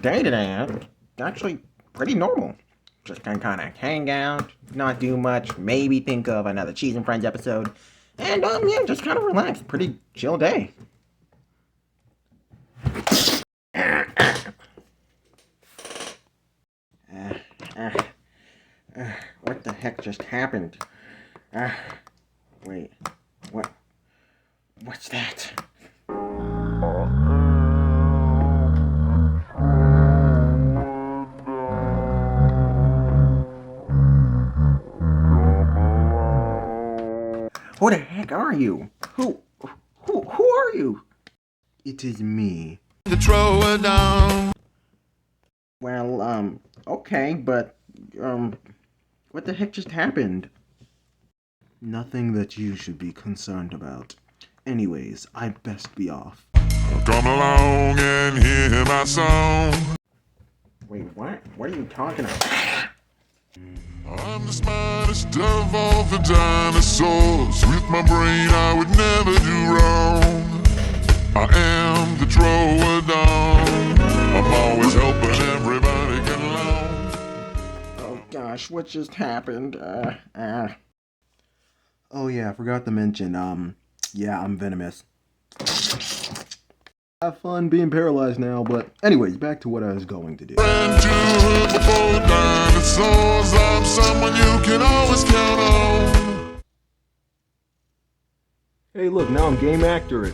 day today, actually pretty normal. Just gonna kind of hang out, not do much, maybe think of another Cheese and Friends episode, and yeah, just kind of relax. Pretty chill day. What the heck just happened? Wait, what's that? Who the heck are you? Who are you? It is me. The Troodon. Well, okay, but, what the heck just happened? Nothing that you should be concerned about. Anyways, I'd best be off. Come along and hear my song. Wait, what? What are you talking about? I'm the smartest of all the dinosaurs. With my brain I would never do wrong. I am the Troodon. I'm always helping everybody get along. Oh gosh, what just happened? Oh yeah, I forgot to mention, yeah, I'm venomous. Have fun being paralyzed now, but anyways, back to what I was going to do. I'm someone you can always count on. Hey look, now I'm game accurate.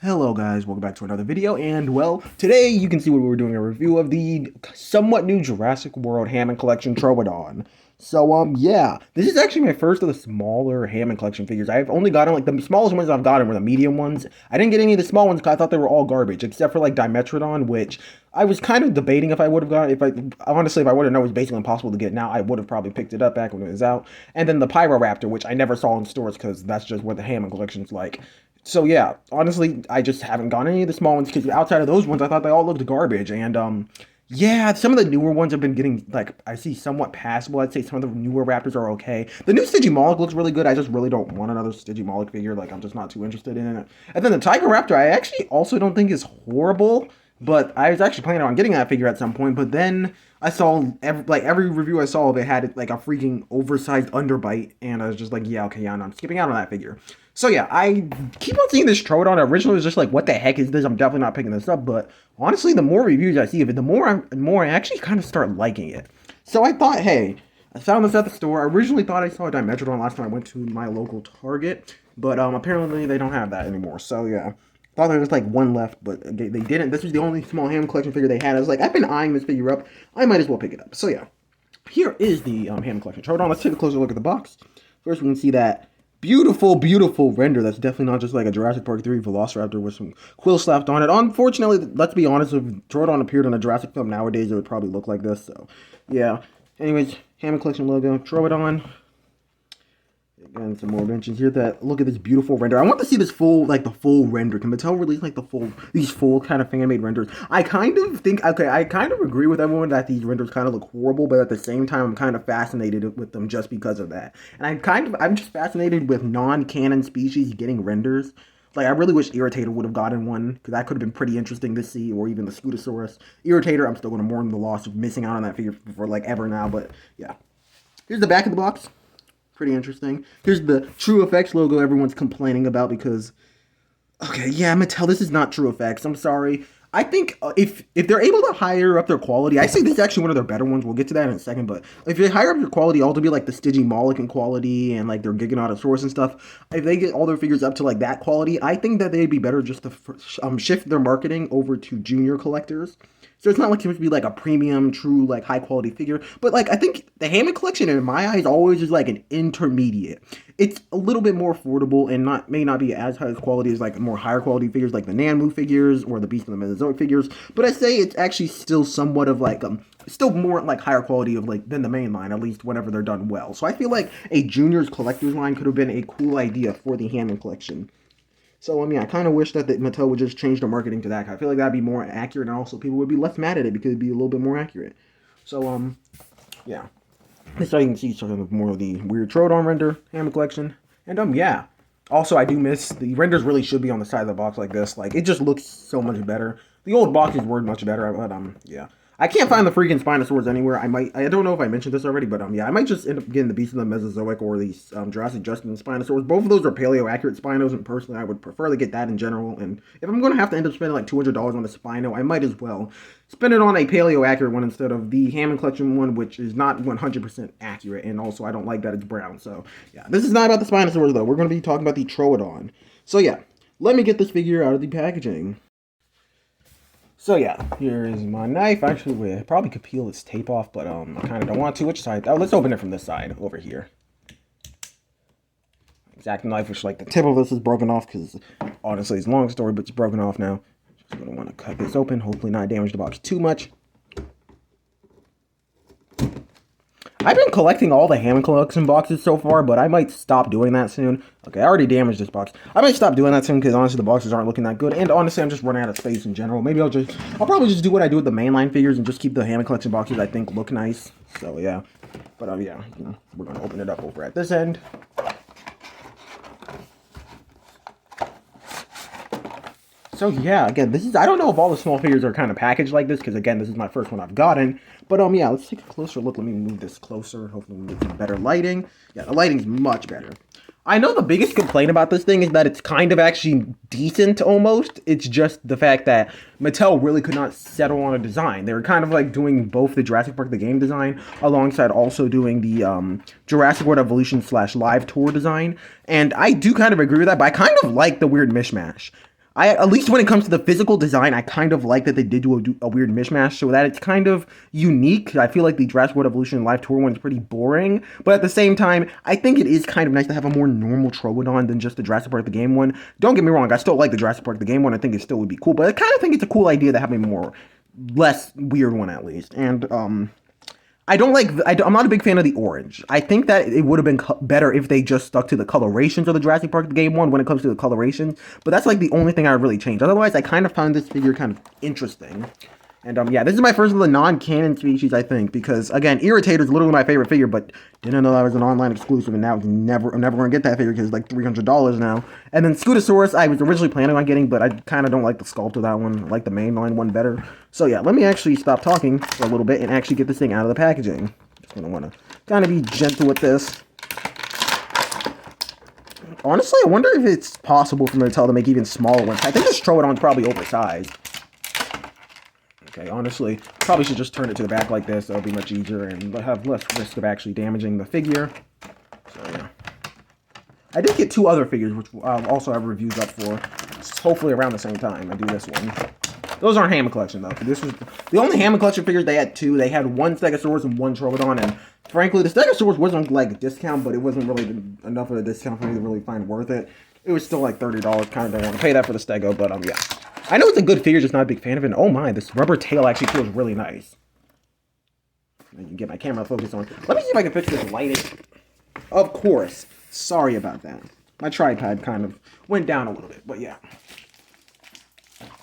Hello guys, welcome back to another video, and well, today you can see what we're doing a review of the somewhat new Jurassic World Hammond Collection Troodon. So, yeah, this is actually my first of the smaller Hammond Collection figures. I've only gotten, like, the smallest ones I've gotten were the medium ones. I didn't get any of the small ones because I thought they were all garbage, except for, like, Dimetrodon, which I was kind of debating if I would have gotten, honestly, if I would have known it was basically impossible to get now, I would have probably picked it up back when it was out. And then the Pyroraptor, which I never saw in stores because that's just what the Hammond Collection's like. So, yeah, honestly, I just haven't gotten any of the small ones because outside of those ones, I thought they all looked garbage, and, yeah, some of the newer ones have been getting, like, I see somewhat passable. I'd say some of the newer Raptors are okay. The new Stygimoloch looks really good. I just really don't want another Stygimoloch figure. Like, I'm just not too interested in it. And then the Tiger Raptor, I actually also don't think is horrible. But I was actually planning on getting that figure at some point. But then I saw, every review I saw, they had, like, a freaking oversized underbite. And I was just like, yeah, okay, yeah, no, I'm skipping out on that figure. So yeah, I keep on seeing this Troodon. Originally, it was just like, what the heck is this? I'm definitely not picking this up. But honestly, the more reviews I see of it, the more I actually kind of start liking it. So I thought, hey, I found this at the store. I originally thought I saw a Dimetrodon last time I went to my local Target. But apparently they don't have that anymore. So yeah, thought there was like one left, but they didn't. This was the only small Hammond Collection figure they had. I was like, I've been eyeing this figure up. I might as well pick it up. So yeah, here is the Hammond Collection Troodon. Let's take a closer look at the box. First, we can see that beautiful, beautiful render. That's definitely not just like a Jurassic Park 3 Velociraptor with some quills slapped on it. Unfortunately, let's be honest, if Troodon appeared in a Jurassic film nowadays, it would probably look like this. So, yeah. Anyways, Hammond Collection logo, Troodon. Again, some more mentions here that look at this beautiful render. I want to see this full, like the full render. Can Mattel release like these full kind of fan-made renders? I kind of think, okay, I kind of agree with everyone that these renders kind of look horrible, but at the same time, I'm kind of fascinated with them just because of that. And I'm just fascinated with non-canon species getting renders. Like, I really wish Irritator would have gotten one, because that could have been pretty interesting to see, or even the Scutosaurus. Irritator, I'm still going to mourn the loss of missing out on that figure for, like, ever now, but, yeah. Here's the back of the box. Pretty interesting. Here's the True Effects logo everyone's complaining about because, okay, yeah, Mattel, this is not True Effects. I'm sorry. I think if they're able to higher up their quality, I say this is actually one of their better ones. We'll get to that in a second, but if they higher up their quality all to be like the Stygimoloch in quality and like their Giganotosaurus and stuff, if they get all their figures up to like that quality, I think that they'd be better just to shift their marketing over to junior collectors. So it's not like supposed to be like a premium, true, like high quality figure. But like I think the Hammond Collection in my eyes always is like an intermediate. It's a little bit more affordable and may not be as high quality as like more higher quality figures like the Nanmu figures or the Beast of the Mesozoic figures. But I say it's actually still somewhat of like still more like higher quality of like than the main line, at least whenever they're done well. So I feel like a juniors collector's line could have been a cool idea for the Hammond Collection. So, I mean, I kind of wish that Mattel would just change their marketing to that. I feel like that'd be more accurate, and also people would be less mad at it because it'd be a little bit more accurate. So, yeah. So you can see sort of more of the weird Troodon render, Hammond Collection. And, yeah. Also, I do miss, the renders really should be on the side of the box like this. Like, it just looks so much better. The old boxes were much better, but yeah. I can't find the freaking Spinosaurus anywhere. I don't know if I mentioned this already, but yeah, I might just end up getting the Beast of the Mesozoic or the Jurassic Justin Spinosaurus. Both of those are paleo-accurate Spinos, and personally, I would prefer to get that in general. And if I'm going to have to end up spending like $200 on a Spino, I might as well spend it on a paleo-accurate one instead of the Hammond Collection one, which is not 100% accurate, and also I don't like that it's brown. So yeah, this is not about the Spinosaurus though. We're going to be talking about the Troodon. So yeah, let me get this figure out of the packaging. So yeah, here is my knife. Actually, I probably could peel this tape off, but I kind of don't want to. Which side? Oh, let's open it from this side, over here. Exact knife, which like the tip of this is broken off, because honestly, it's a long story, but it's broken off now. Just gonna want to cut this open, hopefully not damage the box too much. I've been collecting all the Hammond Collection boxes so far, but I might stop doing that soon. Okay, I already damaged this box. I might stop doing that soon because honestly the boxes aren't looking that good. And honestly, I'm just running out of space in general. Maybe I'll probably just do what I do with the mainline figures and just keep the Hammond Collection boxes I think look nice. So yeah, but yeah, we're gonna open it up over at this end. So yeah, again, I don't know if all the small figures are kind of packaged like this, because again, this is my first one I've gotten. But yeah, let's take a closer look. Let me move this closer. Hopefully we get some better lighting. Yeah, the lighting's much better. I know the biggest complaint about this thing is that it's kind of actually decent almost. It's just the fact that Mattel really could not settle on a design. They were kind of like doing both the Jurassic Park the game design alongside also doing the Jurassic World Evolution / live tour design. And I do kind of agree with that, but I kind of like the weird mishmash. At least when it comes to the physical design, I kind of like that they did do a weird mishmash so that it's kind of unique. I feel like the Jurassic World Evolution live tour one is pretty boring, but at the same time, I think it is kind of nice to have a more normal Troodon than just the Jurassic Park the game one. Don't get me wrong, I still like the Jurassic Park the game one. I think it still would be cool, but I kind of think it's a cool idea to have a less weird one at least. And I'm not a big fan of the orange. I think that it would have been better if they just stuck to the colorations of the Jurassic Park the game one when it comes to the colorations. But that's like the only thing I would really change. Otherwise, I kind of found this figure kind of interesting. And yeah, this is my first of the non-canon species, I think, because again, Irritator is literally my favorite figure, but didn't know that was an online exclusive, and now I'm never going to get that figure because it's like $300 now. And then Scutosaurus, I was originally planning on getting, but I kind of don't like the sculpt of that one. I like the mainline one better. So yeah, let me actually stop talking for a little bit and actually get this thing out of the packaging. Just gonna want to kind of be gentle with this. Honestly, I wonder if it's possible for Mattel to make even smaller ones. I think this Troodon's probably oversized. Okay, honestly, probably should just turn it to the back like this. That'll be much easier and have less risk of actually damaging the figure. So, yeah. I did get two other figures, which I'll also have reviews up for. Hopefully around the same time I do this one. Those aren't Hammond Collection, though. This was the only Hammond Collection figures they had two. They had one Stegosaurus and one Troodon, and frankly, the Stegosaurus wasn't like a discount, but it wasn't really enough of a discount for me to really find worth it. It was still like $30. Kind of don't want to pay that for the Stego, but yeah. I know it's a good figure, just not a big fan of it. And oh my, this rubber tail actually feels really nice. I can get my camera focused on. Let me see if I can fix this lighting. Of course. Sorry about that. My tripod kind of went down a little bit, but yeah.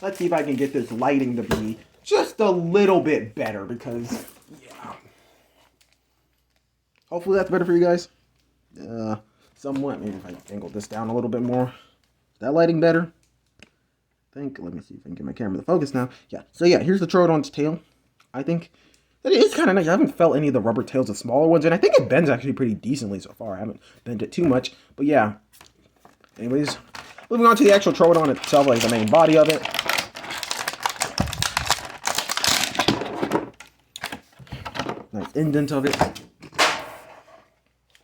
Let's see if I can get this lighting to be just a little bit better because, yeah. Hopefully that's better for you guys. Somewhat. Maybe if I angle this down a little bit more. Is that lighting better? Let me see if I can get my camera to focus now. Yeah, so yeah, here's the Troodon's tail. I think that it is kind of nice. I haven't felt any of the rubber tails of smaller ones, and I think it bends actually pretty decently so far. I haven't bent it too much, but yeah. Anyways, moving on to the actual Troodon itself, like the main body of it. Nice indent of it.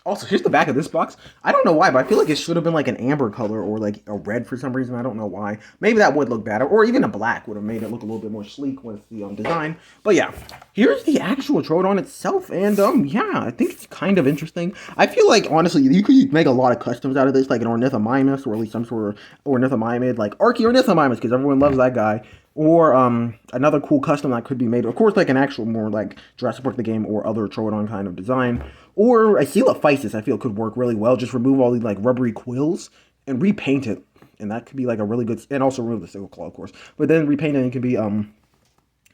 Also, here's the back of this box. I don't know why, but I feel like it should have been like an amber color or like a red for some reason. I don't know why. Maybe that would look better. Or even a black would have made it look a little bit more sleek with the design. But yeah, here's the actual Troodon itself. And yeah, I think it's kind of interesting. I feel like, honestly, you could make a lot of customs out of this, like an Ornithomimus, or at least some sort of Ornithomimid, like Archaeornithomimus, because everyone loves that guy. Or another cool custom that could be made, of course, like an actual more like Jurassic Park the game or other Troodon kind of design. Or a Coelophysis, I feel could work really well. Just remove all these like rubbery quills and repaint it, and that could be like a really good. And also remove the single claw, of course. But then repaint it, and it could be and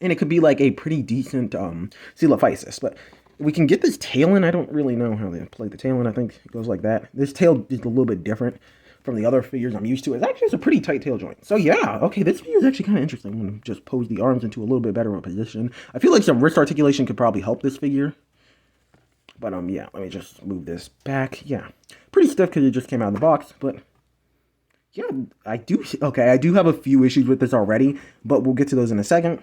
it could be like a pretty decent Coelophysis. But we can get this tail in. I don't really know how they play the tail in. I think it goes like that. This tail is a little bit different. from the other figures I'm used to. It's actually just a pretty tight tail joint. So yeah, okay, this figure is actually kind of interesting. I'm going to just pose the arms into a little bit better of a position. I feel like some wrist articulation could probably help this figure. But yeah, let me just move this back. Yeah, pretty stiff because it just came out of the box, but yeah, I do have a few issues with this already, but we'll get to those in a second.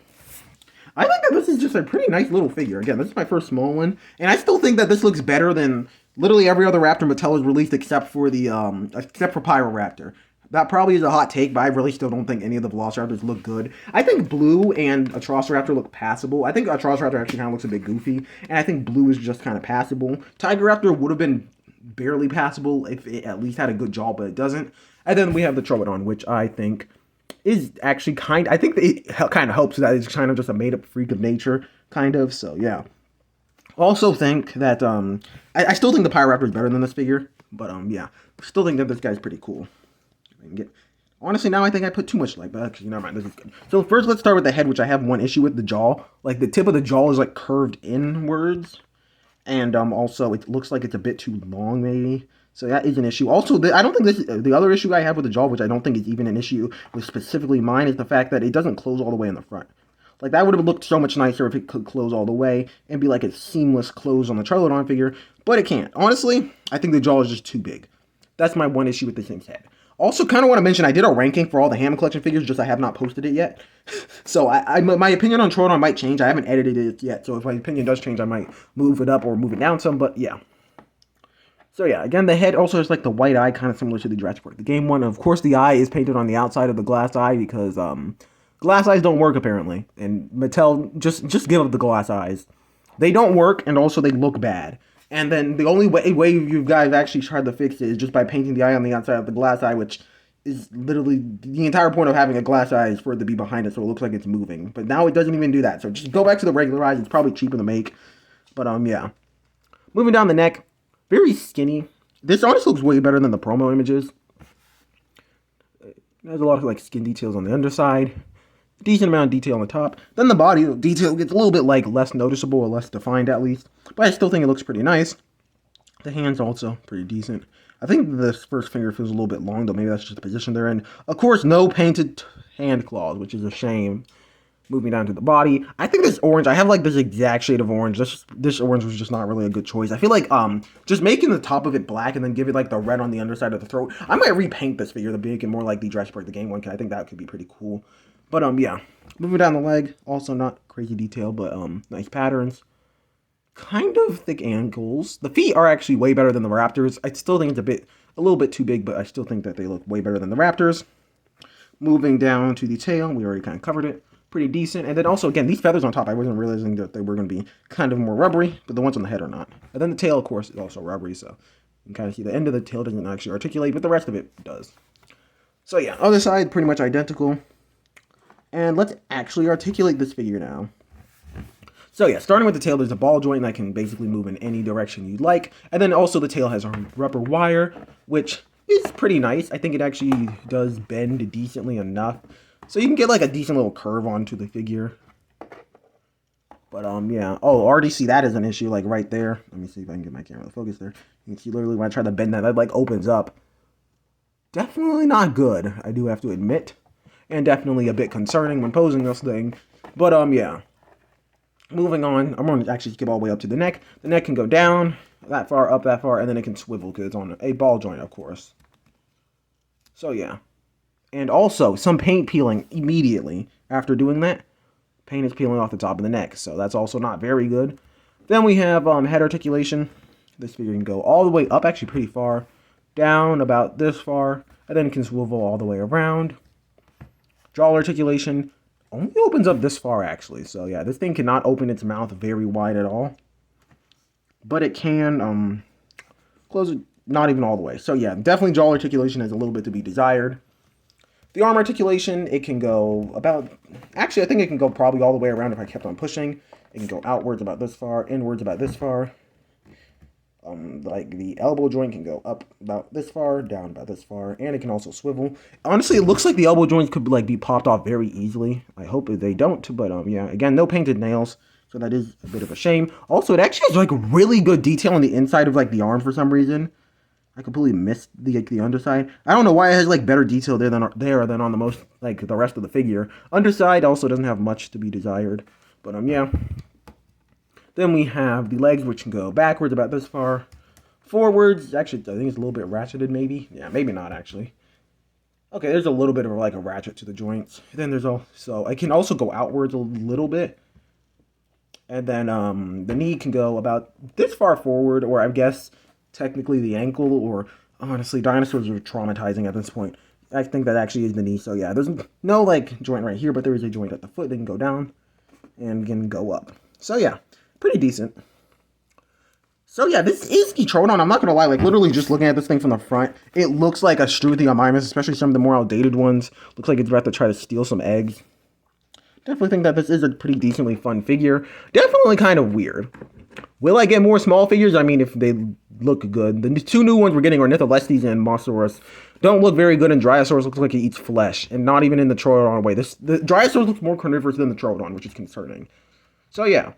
I think that this is just a pretty nice little figure. Again, this is my first small one, and I still think that this looks better than literally every other Raptor Mattel has released except for Pyroraptor. That probably is a hot take, but I really still don't think any of the Velociraptors look good. I think Blue and Atrociraptor look passable. I think Atrociraptor actually kind of looks a bit goofy, and I think Blue is just kind of passable. Tigeraptor would have been barely passable if it at least had a good jaw, but it doesn't. And then we have the Troodon, which I think is actually I think it kind of helps that it's kind of just a made-up freak of nature, kind of, so yeah. Also think that, I still think the Pyroraptor is better than this figure, but yeah, still think that this guy's pretty cool. Honestly, now I think I put too much like that. Actually, never mind. This is good. So first, let's start with the head, which I have one issue with. The jaw, like the tip of the jaw is like curved inwards, and also it looks like it's a bit too long, maybe. So that is an issue. Also, I don't think this. The other issue I have with the jaw, which I don't think is even an issue with specifically mine, is the fact that it doesn't close all the way in the front. Like that would have looked so much nicer if it could close all the way and be like a seamless close on the Troodon figure, but it can't. Honestly, I think the jaw is just too big. That's my one issue with this thing's head. Also, kind of want to mention, I did a ranking for all the Hammond collection figures, just I have not posted it yet. So, my opinion on Troodon might change. I haven't edited it yet, so if my opinion does change, I might move it up or move it down some, but yeah. So yeah, again, the head also has like the white eye, kind of similar to the Jurassic Park. The game one, of course, the eye is painted on the outside of the glass eye because glass eyes don't work, apparently. And Mattel, just give up the glass eyes. They don't work, and also they look bad. And then the only way you guys actually tried to fix it is just by painting the eye on the outside of the glass eye, which is literally the entire point of having a glass eye is for it to be behind it so it looks like it's moving. But now it doesn't even do that. So just go back to the regular eyes. It's probably cheaper to make. But yeah. Moving down the neck, very skinny. This honestly looks way better than the promo images. There's a lot of like skin details on the underside. Decent amount of detail on the top. Then the body detail gets a little bit like less noticeable or less defined at least. But I still think it looks pretty nice. The hands also pretty decent. I think this first finger feels a little bit long, though maybe that's just the position they're in. Of course, no painted hand claws, which is a shame. Moving down to the body. I think this orange, I have like this exact shade of orange. This orange was just not really a good choice. I feel like just making the top of it black and then give it like the red on the underside of the throat. I might repaint this figure to make it more like the Jurassic Park the game one, because I think that could be pretty cool. But yeah, moving down the leg, also not crazy detail, but nice patterns. Kind of thick ankles. The feet are actually way better than the Raptors. I still think it's a little bit too big, but I still think that they look way better than the Raptors. Moving down to the tail, we already kind of covered it. Pretty decent. And then also, again, these feathers on top, I wasn't realizing that they were going to be kind of more rubbery, but the ones on the head are not. And then the tail, of course, is also rubbery, so you can kind of see the end of the tail doesn't actually articulate, but the rest of it does. So yeah, other side, pretty much identical. And let's actually articulate this figure now. So yeah, starting with the tail, there's a ball joint that can basically move in any direction you'd like. And then also the tail has a rubber wire, which is pretty nice. I think it actually does bend decently enough. So you can get like a decent little curve onto the figure. But yeah. Oh, already see that as an issue, like right there. Let me see if I can get my camera to focus there. You can see literally when I try to bend that, that like opens up. Definitely not good, I do have to admit. And definitely a bit concerning when posing this thing. But yeah. Moving on, I'm going to actually skip all the way up to the neck. The neck can go down that far, up that far, and then it can swivel because it's on a ball joint, of course. So yeah. And also, some paint peeling immediately after doing that. Paint is peeling off the top of the neck, so that's also not very good. Then we have head articulation. This figure can go all the way up, actually pretty far. Down about this far, and then it can swivel all the way around. Jaw articulation only opens up this far, actually. So yeah, this thing cannot open its mouth very wide at all. But it can close it not even all the way. So yeah, definitely jaw articulation has a little bit to be desired. The arm articulation, it can go about... Actually, I think it can go probably all the way around if I kept on pushing. It can go outwards about this far, inwards about this far. Like the elbow joint can go up about this far, down about this far, and it can also swivel. Honestly, it looks like the elbow joints could like be popped off very easily. I hope they don't, but yeah, again, no painted nails, so that is a bit of a shame. Also, it actually has like really good detail on the inside of like the arm for some reason. I completely missed the underside. I don't know why it has like better detail there than on the most like the rest of the figure. Underside also doesn't have much to be desired, but yeah. Then we have the legs, which can go backwards about this far, forwards. Actually, I think it's a little bit ratcheted, maybe. Yeah, maybe not actually. Okay, there's a little bit of like a ratchet to the joints. Then there's also I can also go outwards a little bit. And then the knee can go about this far forward, or I guess technically the ankle, or honestly, dinosaurs are traumatizing at this point. I think that actually is the knee. So yeah, there's no like joint right here, but there is a joint at the foot that can go down and can go up. So yeah, pretty decent. So yeah, this is the Troodon. I'm not gonna lie, like literally just looking at this thing from the front, it looks like a Struthiomimus, especially some of the more outdated ones. Looks like it's about to try to steal some eggs. Definitely think that this is a pretty decently fun figure. Definitely kind of weird. Will I get more small figures? I mean, if they look good. The two new ones we're getting are Nitholestes and Mosasaurus. Don't look very good, and Dryosaurus looks like he eats flesh, and not even in the Troodon way. The Dryosaurus looks more carnivorous than the Troodon, which is concerning. So yeah,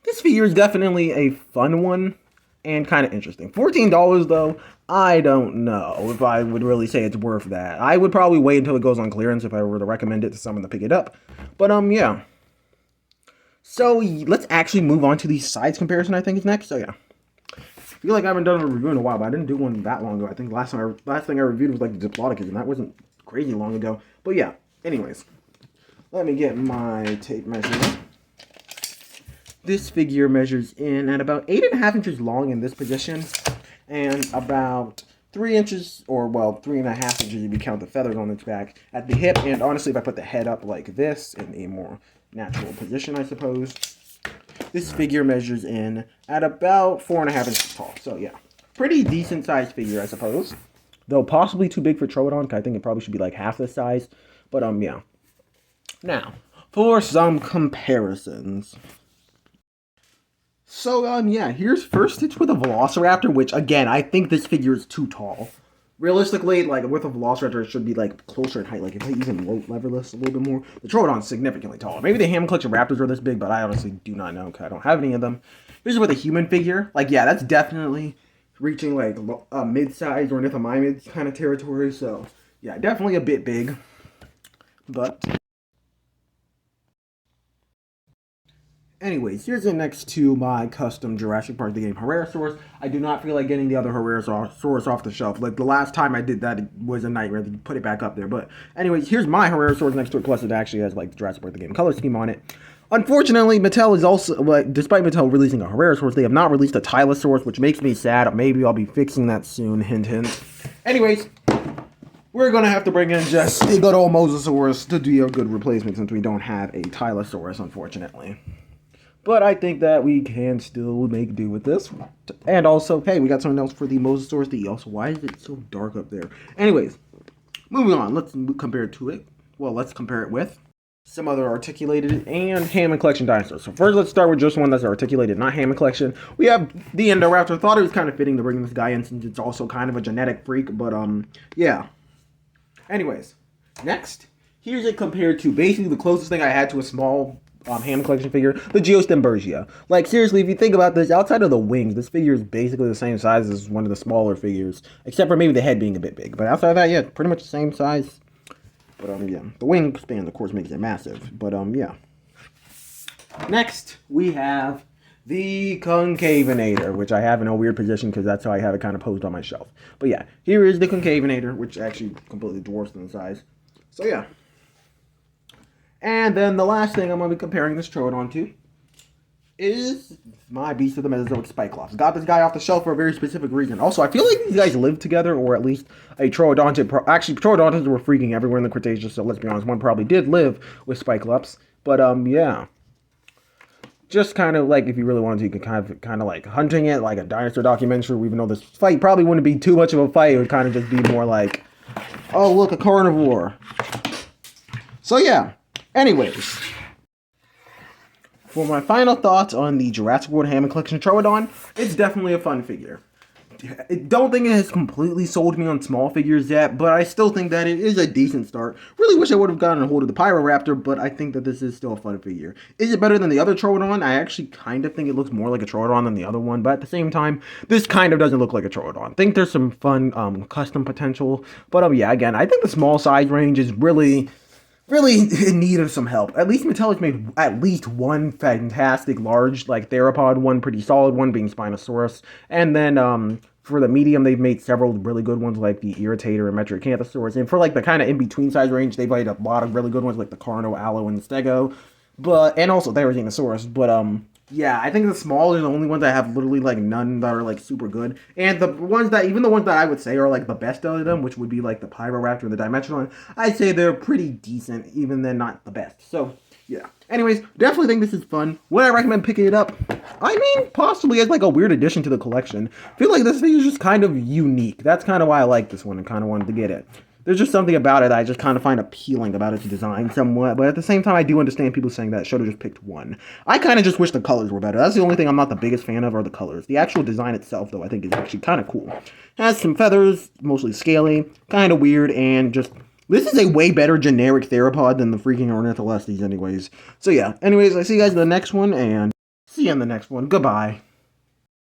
this figure is definitely a fun one and kind of interesting. $14 though, I don't know if I would really say it's worth that. I would probably wait until it goes on clearance if I were to recommend it to someone to pick it up. But yeah. So let's actually move on to the size comparison, I think is next. So yeah. I feel like I haven't done a review in a while, but I didn't do one that long ago. I think last thing I reviewed was like the Diplodocus, and that wasn't crazy long ago. But yeah, anyways. Let me get my tape measure. This figure measures in at about 8.5 inches long in this position, and about 3 inches, or well, 3.5 inches if you count the feathers on its back, at the hip. And honestly, if I put the head up like this in a more natural position, I suppose, this figure measures in at about 4.5 inches tall. So yeah, pretty decent sized figure, I suppose. Though possibly too big for Troodon, because I think it probably should be like half this size. But yeah. Now, for some comparisons. So, yeah, here's first it's with a Velociraptor, which, again, I think this figure is too tall. Realistically, like, with a Velociraptor, it should be, like, closer in height. Like, if I even lever this a little bit more, the Troodon's significantly taller. Maybe the Hammond collection Raptors are this big, but I honestly do not know, because I don't have any of them. Here's with a human figure. Like, yeah, that's definitely reaching, like, mid-size or Nitholestes kind of territory. So, yeah, definitely a bit big. But anyways, here's the next to my custom Jurassic Park the game Herrerasaurus. I do not feel like getting the other Herrerasaurus off the shelf. Like the last time I did that, it was a nightmare to put it back up there. But anyways, here's my Herrerasaurus next to it. Plus, it actually has like the Jurassic Park the game color scheme on it. Unfortunately, Mattel is also, like, despite Mattel releasing a Herrerasaurus, they have not released a Tylosaurus, which makes me sad. Maybe I'll be fixing that soon. Hint, hint. Anyways, we're going to have to bring in just a good old Mosasaurus to do a good replacement since we don't have a Tylosaurus, unfortunately. But I think that we can still make do with this. And also, hey, we got something else for the Mosasaurus to eat. Also, why is it so dark up there? Anyways, moving on. Let's compare it to it. Well, let's compare it with some other articulated and Hammond collection dinosaurs. So first, let's start with just one that's articulated, not Hammond collection. We have the Indoraptor. Thought it was kind of fitting to bring this guy in since it's also kind of a genetic freak. But, yeah. Anyways, next, here's it compared to basically the closest thing I had to a small Hammond collection figure, the Geostembergia. Like, seriously, if you think about this, outside of the wings, this figure is basically the same size as one of the smaller figures, except for maybe the head being a bit big. But outside of that, yeah, pretty much the same size. But, yeah, the wingspan, of course, makes it massive. But, yeah. Next, we have the Concavenator, which I have in a weird position because that's how I have it kind of posed on my shelf. But, yeah, here is the Concavenator, which actually completely dwarfs in size. So, yeah. And then the last thing I'm going to be comparing this Troodon to is my Beast of the Mesozoic Spyclops. Got this guy off the shelf for a very specific reason. Also, I feel like these guys live together, or at least a Troodontid. Actually, Troodontids were freaking everywhere in the Cretaceous, so let's be honest, one probably did live with Spyclops. But, yeah. Just kind of like, if you really wanted to, you could kind of like hunting it, like a dinosaur documentary, even though this fight probably wouldn't be too much of a fight. It would kind of just be more like, oh, look, a carnivore. So, yeah. Anyways, for my final thoughts on the Jurassic World Hammond Collection Troodon, it's definitely a fun figure. don't think it has completely sold me on small figures yet, but I still think that it is a decent start. Really wish I would have gotten a hold of the Pyroraptor, but I think that this is still a fun figure. Is it better than the other Troodon? I actually kind of think it looks more like a Troodon than the other one, but at the same time, this kind of doesn't look like a Troodon. I think there's some fun custom potential, but yeah, again, I think the small size range is really in need of some help. At least Mattel has made at least one fantastic large, like, theropod, one pretty solid one being Spinosaurus, and then, for the medium, they've made several really good ones, like the Irritator and Metriacanthosaurus, and for, like, the kind of in-between size range, they've made a lot of really good ones, like the Carno, Allo, and Stego, and also Therizinosaurus, but, yeah, I think the small are the only ones that have literally, like, none that are, like, super good. And even the ones that I would say are, like, the best of them, which would be, like, the Pyroraptor and the Dimensional, I'd say they're pretty decent, even then not the best. So, yeah. Anyways, definitely think this is fun. Would I recommend picking it up? I mean, possibly as, like, a weird addition to the collection. I feel like this thing is just kind of unique. That's kind of why I like this one and kind of wanted to get it. There's just something about it that I just kind of find appealing about its design somewhat, but at the same time, I do understand people saying that it should have just picked one. I kind of just wish the colors were better. That's the only thing I'm not the biggest fan of, are the colors. The actual design itself, though, I think is actually kind of cool. It has some feathers, mostly scaly, kind of weird, and just... This is a way better generic theropod than the freaking Ornitholestes anyways. So yeah, anyways, I see you guys in the next one, and see you in the next one. Goodbye.